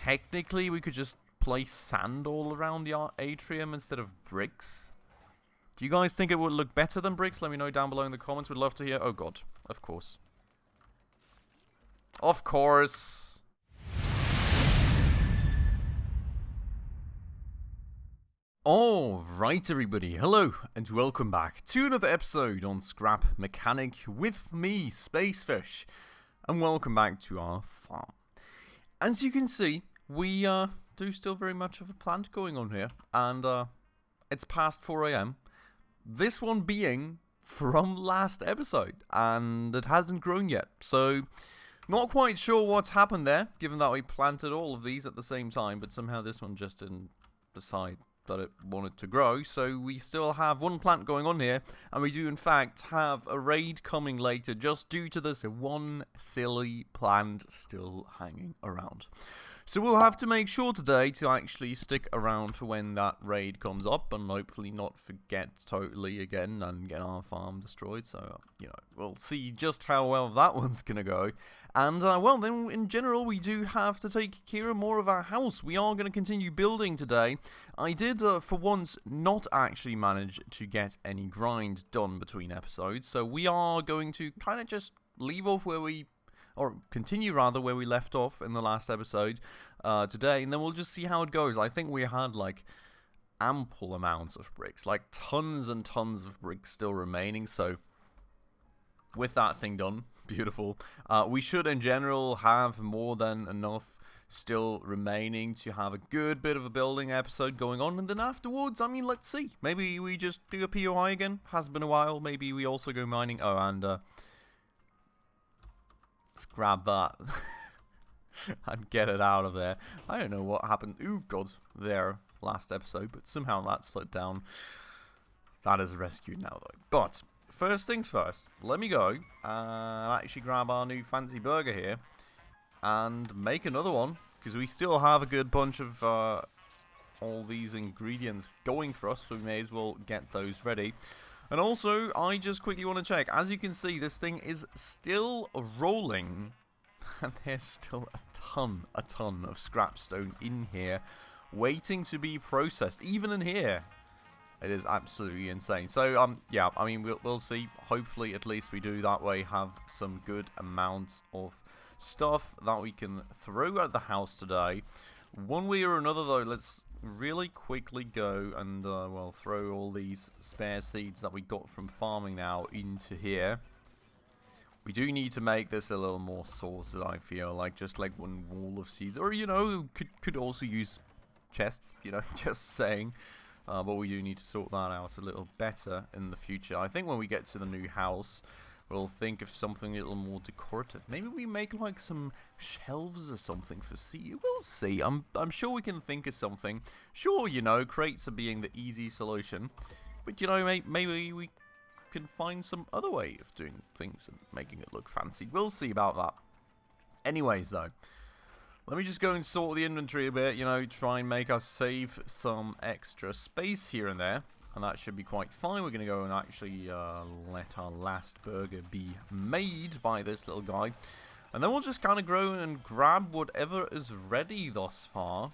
technically we could just place sand all around the atrium instead of bricks. Do you guys think it would look better than bricks? Let me know down below in the comments. We'd love to hear. Oh god, of course. Of course. Alright everybody, hello and welcome back to another episode on Scrap Mechanic with me, Spacefish. And welcome back to our farm. As you can see, we do still very much have a plant going on here. And it's past 4 AM. This one being from last episode. And it hasn't grown yet. So, not quite sure what's happened there, given that we planted all of these at the same time. But somehow this one just didn't decide that it wanted to grow, so we still have one plant going on here, and we do in fact have a raid coming later just due to this one silly plant still hanging around. So we'll have to make sure today to actually stick around for when that raid comes up and hopefully not forget totally again and get our farm destroyed. So, you know, we'll see just how well that one's going to go. And, well, then in general, we do have to take care of more of our house. We are going to continue building today. I did, for once, not actually manage to get any grind done between episodes. So we are going to kind of just leave off where we... or continue rather where we left off in the last episode today, and then we'll just see how it goes. I think we had like ample amounts of bricks, like tons and tons of bricks still remaining, so with that thing done, beautiful, we should in general have more than enough still remaining to have a good bit of a building episode going on. And then afterwards, I mean, let's see, maybe we just do a POI again. Has been a while. Maybe we also go mining. Oh, and let's grab that and get it out of there. I don't know what happened. Ooh, God, there last episode, but somehow that slid down. That is rescued now, though. But first things first, let me go and actually grab our new fancy burger here and make another one, because we still have a good bunch of all these ingredients going for us, so we may as well get those ready. And also, I just quickly want to check. As you can see, this thing is still rolling. And there's still a ton of scrap stone in here, waiting to be processed. Even in here. It is absolutely insane. So, yeah, I mean, we'll see. Hopefully, at least we do that way have some good amounts of stuff that we can throw at the house today. One way or another, though, let's really quickly go and, well, throw all these spare seeds that we got from farming now into here. We do need to make this a little more sorted, I feel, like just like one wall of seeds. Or, you know, could also use chests, you know, just saying. But we do need to sort that out a little better in the future. I think when we get to the new house, we'll think of something a little more decorative. Maybe we make like some shelves or something for sea. We'll see. I'm sure we can think of something. Sure, you know, crates are being the easy solution. But, you know, maybe we can find some other way of doing things and making it look fancy. We'll see about that. Anyways, though, let me just go and sort the inventory a bit, you know, try and make us save some extra space here and there. And that should be quite fine. We're going to go and actually let our last burger be made by this little guy. And then we'll just kind of go and grab whatever is ready thus far.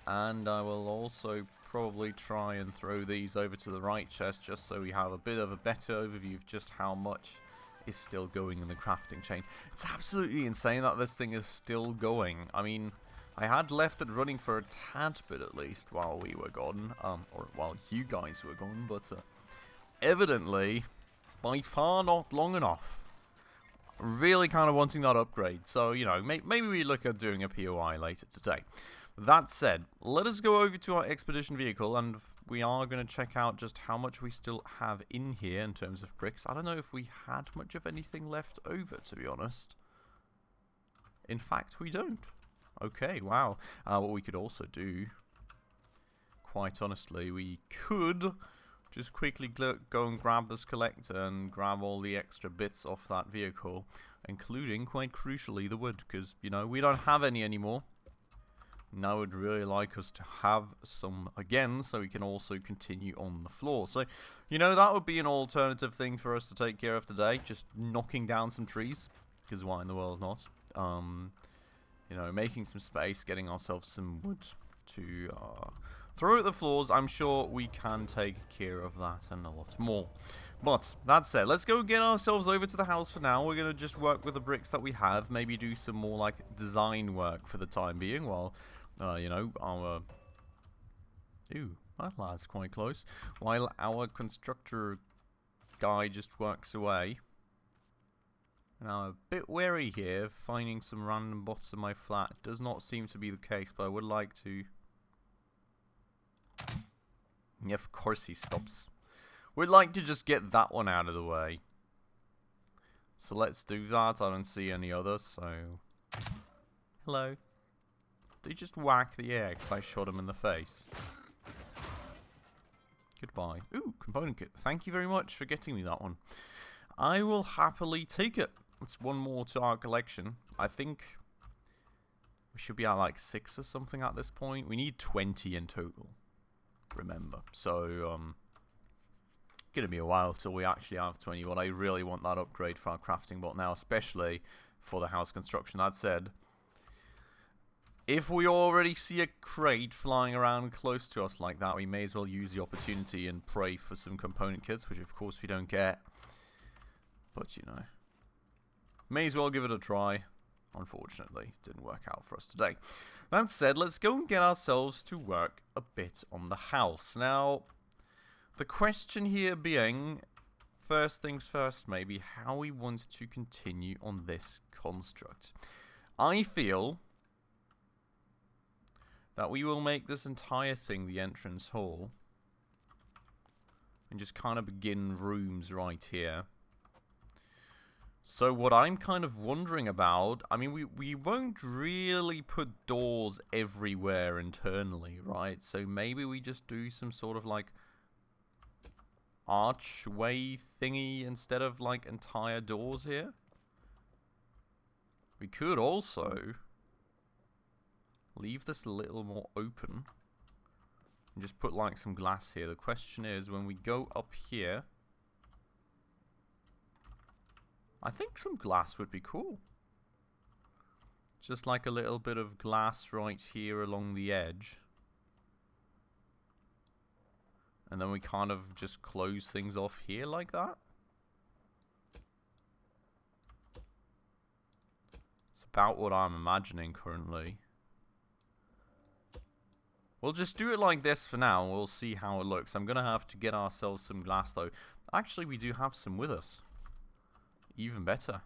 And I will also probably try and throw these over to the right chest, just so we have a bit of a better overview of just how much is still going in the crafting chain. It's absolutely insane that this thing is still going. I mean, I had left it running for a tad bit at least while we were gone, or while you guys were gone, but evidently, by far not long enough. Really kind of wanting that upgrade, so, you know, maybe we look at doing a POI later today. That said, let us go over to our expedition vehicle, and we are going to check out just how much we still have in here in terms of bricks. I don't know if we had much of anything left over, to be honest. In fact, we don't. Okay, wow. What we could also do, quite honestly, we could just quickly go and grab this collector and grab all the extra bits off that vehicle, including, quite crucially, the wood, because, you know, we don't have any anymore. Now I would really like us to have some again, so we can also continue on the floor. So, you know, that would be an alternative thing for us to take care of today, just knocking down some trees, because why in the world not? you know, making some space, getting ourselves some wood to throw at the floors. I'm sure we can take care of that and a lot more. But that said, let's go get ourselves over to the house for now. We're going to just work with the bricks that we have. Maybe do some more, like, design work for the time being while, you know, our... Ooh, that's quite close. While our constructor guy just works away. Now, a bit wary here, finding some random bots in my flat. Does not seem to be the case, but I would like to... Yeah, of course he stops. We'd like to just get that one out of the way. So let's do that. I don't see any others, so... Hello. Did he just whack the air because I shot him in the face? Goodbye. Ooh, component kit. Thank you very much for getting me that one. I will happily take it. It's one more to our collection. I think we should be at like 6 or something at this point. We need 20 in total. Remember. So, gonna be a while till we actually have 20, but I really want that upgrade for our crafting bot now, especially for the house construction. That said, if we already see a crate flying around close to us like that, we may as well use the opportunity and pray for some component kits, which of course we don't get. But, you know, may as well give it a try. Unfortunately, it didn't work out for us today. That said, let's go and get ourselves to work a bit on the house. Now, the question here being, first things first maybe, how we want to continue on this construct. I feel that we will make this entire thing the entrance hall. And just kind of begin rooms right here. So what I'm kind of wondering about, I mean, we won't really put doors everywhere internally, right? So maybe we just do some sort of like archway thingy instead of like entire doors here. We could also leave this a little more open and just put like some glass here. The question is, when we go up here, I think some glass would be cool. Just like a little bit of glass right here along the edge. And then we kind of just close things off here like that. It's about what I'm imagining currently. We'll just do it like this for now. We'll see how it looks. I'm going to have to get ourselves some glass though. Actually, we do have some with us. Even better.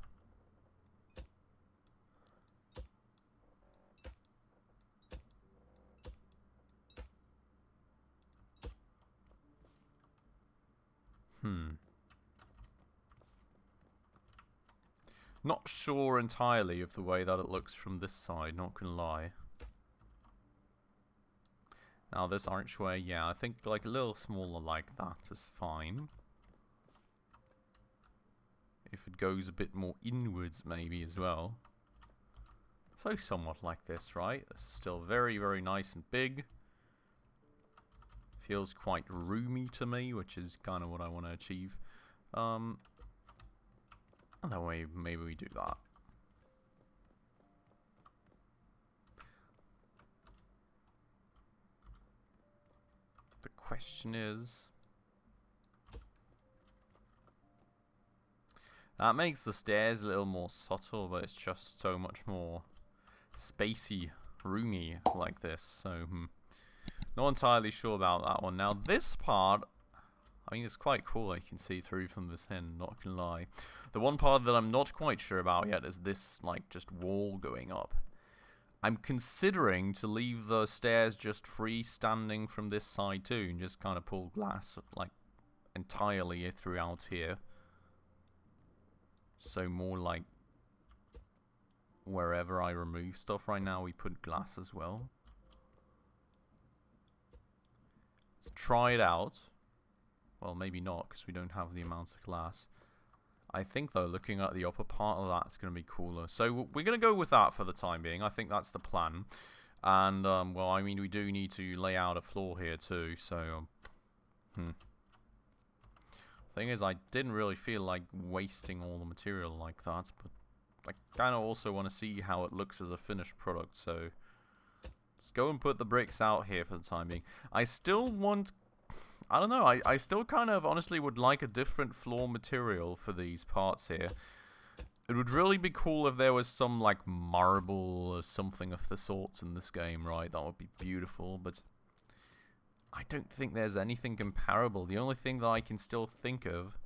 Not sure entirely of the way that it looks from this side, not gonna lie. Now this archway, yeah, I think like a little smaller like that is fine. If it goes a bit more inwards maybe as well. So somewhat like this, right? This is still very, very nice and big. Feels quite roomy to me, which is kind of what I want to achieve. And that way, maybe we do that. The question is... That makes the stairs a little more subtle, but it's just so much more spacey, roomy like this. So, not entirely sure about that one. Now, this part, I mean, it's quite cool. You can see through from this end, not gonna lie. The one part that I'm not quite sure about yet is this, like, just wall going up. I'm considering to leave the stairs just freestanding from this side too, and just kind of pull glass, like, entirely throughout here. So more like wherever I remove stuff right now, we put glass as well. Let's try it out. Well, maybe not, because we don't have the amounts of glass. I think, though, looking at the upper part of that's going to be cooler. So we're going to go with that for the time being. I think that's the plan. And, well, I mean, we do need to lay out a floor here, too. So, Thing is, I didn't really feel like wasting all the material like that, but I kind of also want to see how it looks as a finished product, so let's go and put the bricks out here for the time being. I still want, I don't know, I still kind of honestly would like a different floor material for these parts here. It would really be cool if there was some, like, marble or something of the sorts in this game, right? That would be beautiful, but I don't think there's anything comparable. The only thing that I can still think of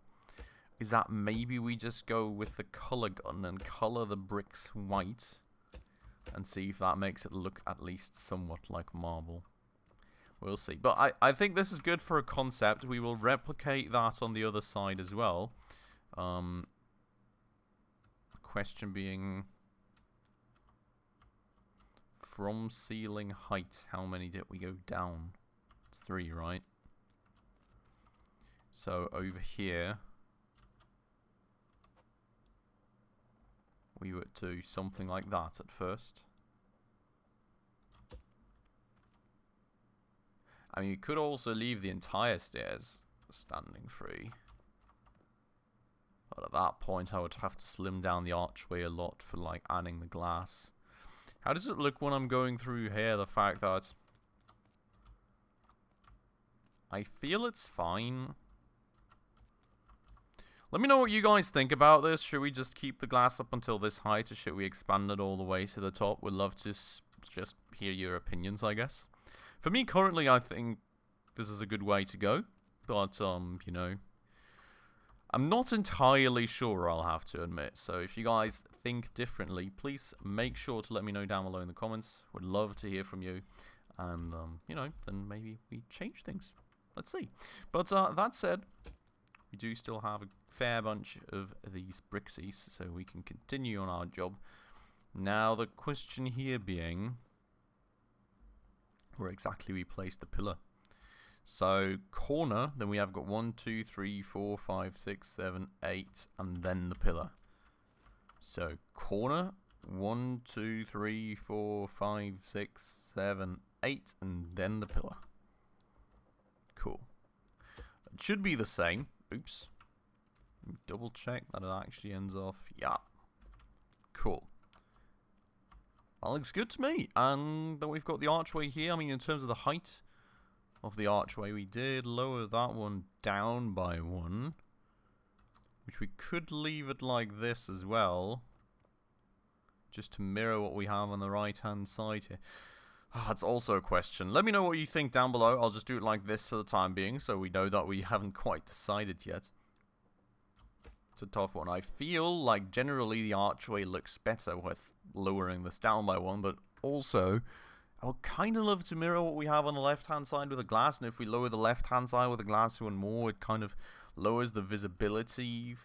is that maybe we just go with the color gun and color the bricks white and see if that makes it look at least somewhat like marble. We'll see. But I think this is good for a concept. We will replicate that on the other side as well. Question being, from ceiling height, how many did we go down? It's 3, right? So over here, we would do something like that at first. I mean, you could also leave the entire stairs standing free. But at that point, I would have to slim down the archway a lot for, like, adding the glass. How does it look when I'm going through here? The fact that I feel it's fine. Let me know what you guys think about this. Should we just keep the glass up until this height, or should we expand it all the way to the top? We'd love to just hear your opinions, I guess. For me, currently, I think this is a good way to go. But, you know, I'm not entirely sure, I'll have to admit. So if you guys think differently, please make sure to let me know down below in the comments. Would love to hear from you. And, you know, then maybe we change things. Let's see. But that said, we do still have a fair bunch of these bricksies, so we can continue on our job. Now, the question here being, where exactly we place the pillar. So, corner, then we have got 1, 2, 3, 4, 5, 6, 7, 8, and then the pillar. So, corner, 1, 2, 3, 4, 5, 6, 7, 8, and then the pillar. Cool. It should be the same. Oops. Double check that it actually ends off. Yeah. Cool. That looks good to me. And then we've got the archway here. I mean, in terms of the height of the archway, we did lower that one down by 1, which we could leave it like this as well, just to mirror what we have on the right hand side here. That's also a question. Let me know what you think down below. I'll just do it like this for the time being, so we know that we haven't quite decided yet. It's a tough one. I feel like generally the archway looks better with lowering this down by 1, but also I would kind of love to mirror what we have on the left-hand side with the glass, and if we lower the left-hand side with the glass one more, it kind of lowers the visibility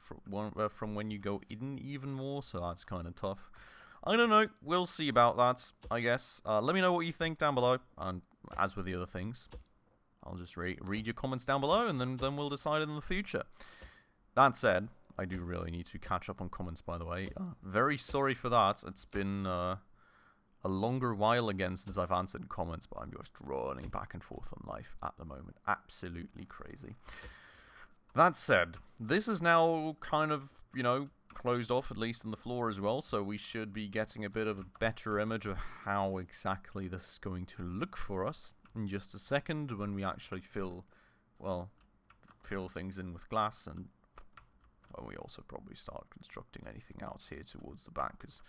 from when you go in even more, so that's kind of tough. I don't know. We'll see about that, I guess. Let me know what you think down below, and as with the other things, I'll just read your comments down below, and then we'll decide in the future. That said, I do really need to catch up on comments, by the way. Very sorry for that. It's been a longer while again since I've answered comments, but I'm just running back and forth on life at the moment. Absolutely crazy. That said, this is now kind of, you know, closed off, at least on the floor as well, so we should be getting a bit of a better image of how exactly this is going to look for us in just a second when we actually fill things in with glass, and well, we also probably start constructing anything else here towards the back, because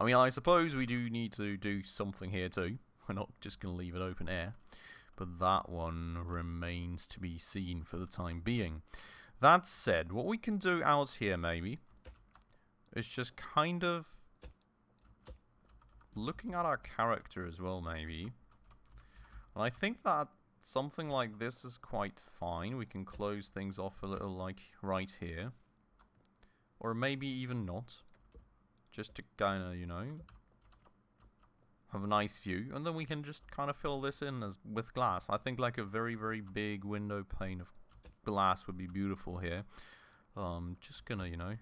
I mean, I suppose we do need to do something here too. We're not just going to leave it open air, but that one remains to be seen for the time being. That said, what we can do out here maybe is just kind of looking at our character as well, maybe. And I think that something like this is quite fine. We can close things off a little, like right here. Or maybe even not. Just to kind of, you know, have a nice view. And then we can just kind of fill this in with glass. I think like a very, very big window pane of glass would be beautiful here. Just gonna, you know.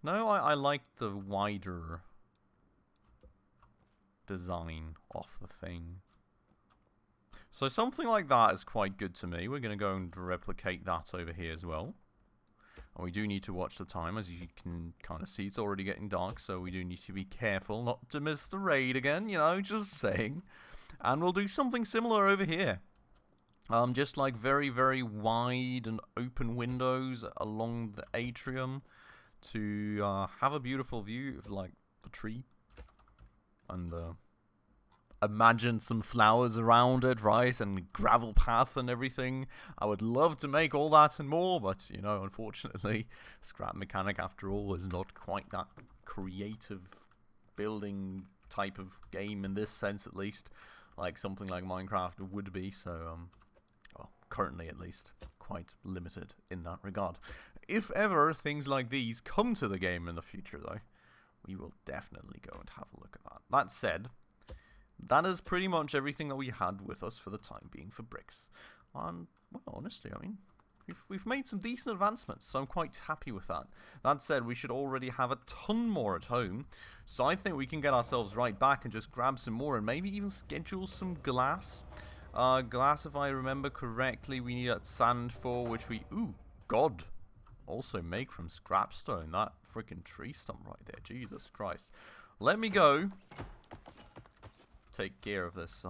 No, I like the wider design of the thing. So something like that is quite good to me. We're going to go and replicate that over here as well. And we do need to watch the time, as you can kind of see. It's already getting dark, so we do need to be careful not to miss the raid again, you know, just saying. And we'll do something similar over here. Just like very, very wide and open windows along the atrium to have a beautiful view of, like, the tree. And imagine some flowers around it, right? And gravel path and everything. I would love to make all that and more, but, you know, unfortunately, Scrap Mechanic, after all, is not quite that creative building type of game in this sense, at least, like something like Minecraft would be. So, well, currently at least, quite limited in that regard. If ever things like these come to the game in the future, though, we will definitely go and have a look at that. That said, that is pretty much everything that we had with us for the time being for bricks. And, well, honestly, I mean, we've made some decent advancements, so I'm quite happy with that. That said, we should already have a ton more at home, so I think we can get ourselves right back and just grab some more and maybe even schedule some glass. Glass, if I remember correctly, we need that sand for, which we, ooh, God, also make from scrap stone. That freaking tree stump right there, Jesus Christ. Let me go take care of this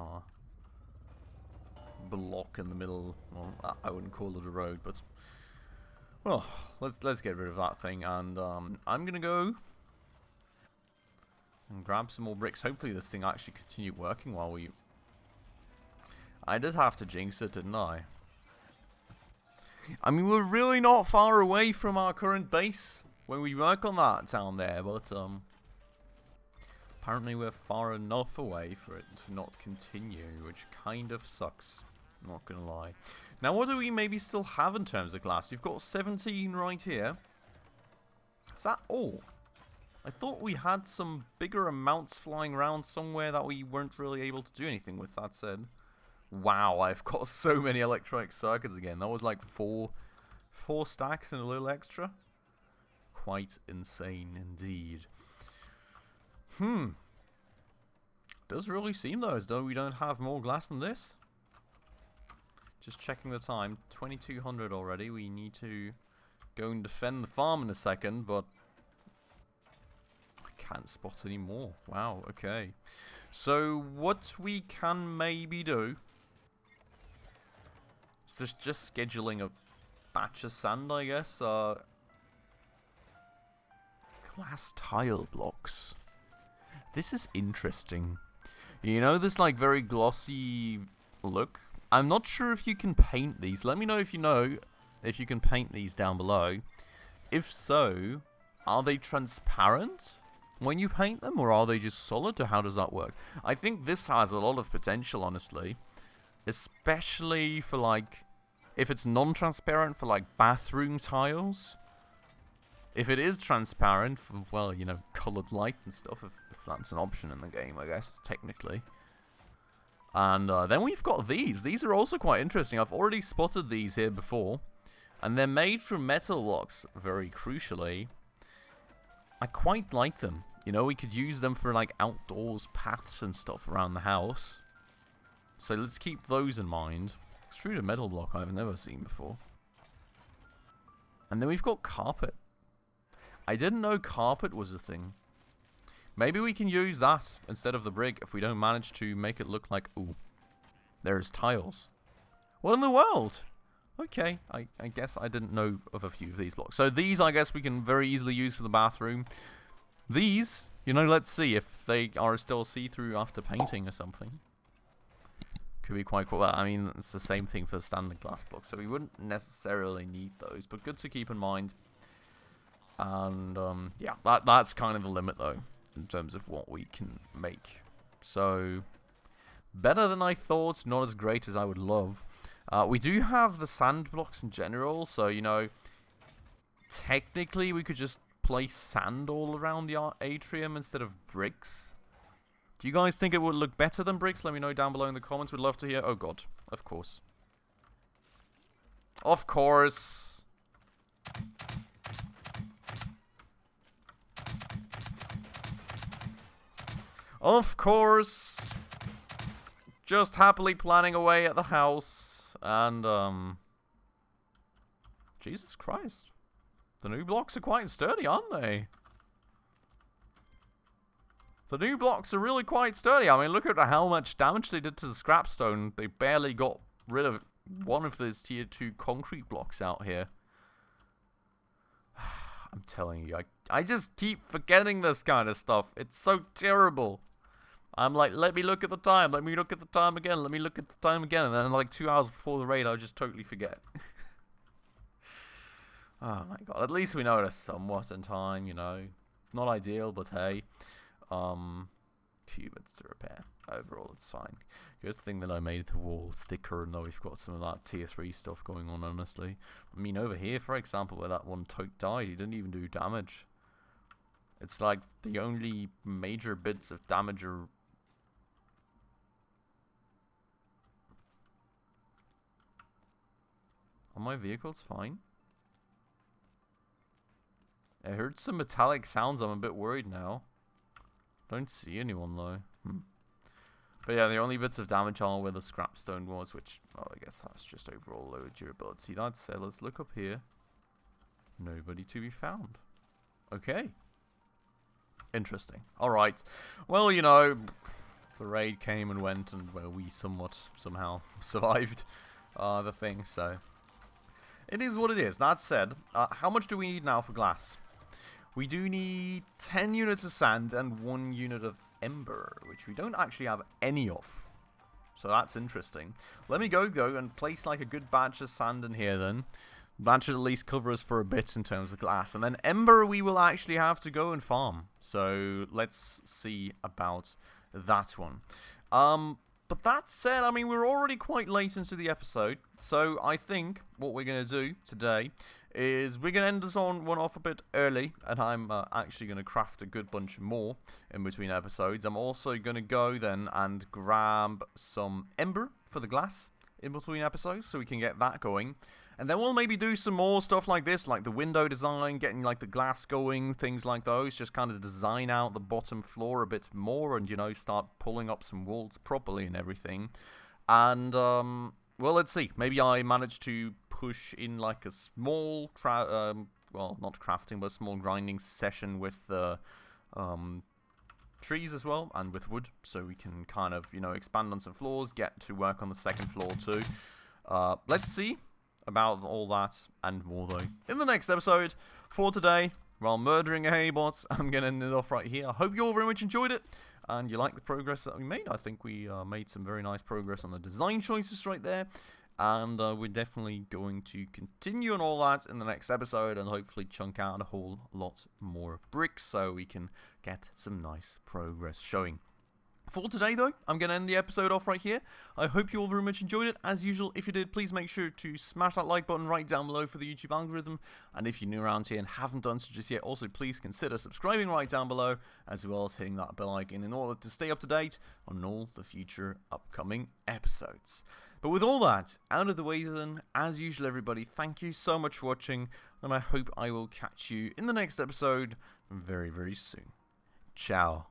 block in the middle. Well, I wouldn't call it a road, but well, let's get rid of that thing. And I'm gonna go and grab some more bricks. Hopefully, this thing actually continue working while we. I did have to jinx it, didn't I? I mean, we're really not far away from our current base when we work on that down there, but apparently we're far enough away for it to not continue, which kind of sucks, not gonna lie. Now, what do we maybe still have in terms of glass? We've got 17 right here. Is that all? I thought we had some bigger amounts flying around somewhere that we weren't really able to do anything with. That said, wow, I've got so many electronic circuits again. That was like four stacks and a little extra. Quite insane indeed. Does really seem though as though we don't have more glass than this. Just checking the time, 2200 already. We need to go and defend the farm in a second, but I can't spot any more. Wow, okay. So what we can maybe do is just scheduling a batch of sand, I guess. Glass tile blocks. This is interesting. You know, this like very glossy look. I'm not sure if you can paint these. Let me know if you know if you can paint these down below. If so, are they transparent when you paint them, or are they just solid, or how does that work? I think this has a lot of potential, honestly. Especially for like, if it's non-transparent for like bathroom tiles. If it is transparent for, well, you know, colored light and stuff, if that's an option in the game, I guess, technically. And then we've got these. These are also quite interesting. I've already spotted these here before. And they're made from metal blocks, very crucially. I quite like them. You know, we could use them for, like, outdoors paths and stuff around the house. So let's keep those in mind. Extruded metal block I've never seen before. And then we've got carpet. I didn't know carpet was a thing. Maybe we can use that instead of the brick if we don't manage to make it look like, ooh, there's tiles. What in the world? Okay, I guess I didn't know of a few of these blocks. So these, I guess, we can very easily use for the bathroom. These, you know, let's see if they are still see-through after painting or something. Could be quite cool. I mean, it's the same thing for the standard glass blocks, so we wouldn't necessarily need those, but good to keep in mind. And, yeah, that's kind of the limit, though, in terms of what we can make. So, better than I thought, not as great as I would love. We do have the sand blocks in general, so, you know, technically we could just place sand all around the atrium instead of bricks. Do you guys think it would look better than bricks? Let me know down below in the comments. We'd love to hear. Oh, God. Of course. Of course. Of course. Just happily planning away at the house. And, Jesus Christ. The new blocks are quite sturdy, aren't they? The new blocks are really quite sturdy. I mean, look at how much damage they did to the scrapstone. They barely got rid of one of those tier 2 concrete blocks out here. I'm telling you, I just keep forgetting this kind of stuff. It's so terrible. I'm like, let me look at the time. Let me look at the time again. Let me look at the time again. And then like 2 hours before the raid, I just totally forget. Oh my god. At least we know it's somewhat in time, you know. Not ideal, but hey. Few bits to repair. Overall, it's fine. Good thing that I made the walls thicker, and though we've got some of that tier 3 stuff going on, honestly. I mean, over here, for example, where that one tote died, he didn't even do damage. It's like the only major bits of damage are... Are my vehicles fine? I heard some metallic sounds. I'm a bit worried now. Don't see anyone though. But yeah, the only bits of damage are where the scrapstone was, which, well, I guess that's just overall low durability. That said, let's look up here. Nobody to be found. Okay. Interesting. Alright. Well, you know, the raid came and went, and well, we somehow survived the thing, so... It is what it is. That said, how much do we need now for glass? We do need 10 units of sand and 1 unit of ember, which we don't actually have any of. So that's interesting. Let me go, though, and place like a good batch of sand in here, then. That should at least cover us for a bit in terms of glass. And then ember we will actually have to go and farm. So let's see about that one. But that said, I mean, we're already quite late into the episode, so I think what we're going to do today is we're going to end this one off a bit early, and I'm actually going to craft a good bunch more in between episodes. I'm also going to go then and grab some ember for the glass in between episodes, so we can get that going. And then we'll maybe do some more stuff like this, like the window design, getting like the glass going, things like those. Just kind of design out the bottom floor a bit more and, you know, start pulling up some walls properly and everything. And, well, let's see. Maybe I manage to push in like a small, well, not crafting, but a small grinding session with trees as well, and with wood. So we can kind of, you know, expand on some floors, get to work on the second floor too. Let's see about all that and more, though, in the next episode. For today, while murdering a haybot, I'm going to end it off right here. I hope you all very much enjoyed it, and you like the progress that we made. I think we made some very nice progress on the design choices right there, and we're definitely going to continue on all that in the next episode, and hopefully chunk out a whole lot more bricks so we can get some nice progress showing. For today, though, I'm going to end the episode off right here. I hope you all very much enjoyed it. As usual, if you did, please make sure to smash that like button right down below for the YouTube algorithm. And if you're new around here and haven't done so just yet, also please consider subscribing right down below, as well as hitting that bell icon in order to stay up to date on all the future upcoming episodes. But with all that out of the way, then, as usual, everybody, thank you so much for watching, and I hope I will catch you in the next episode very, very soon. Ciao.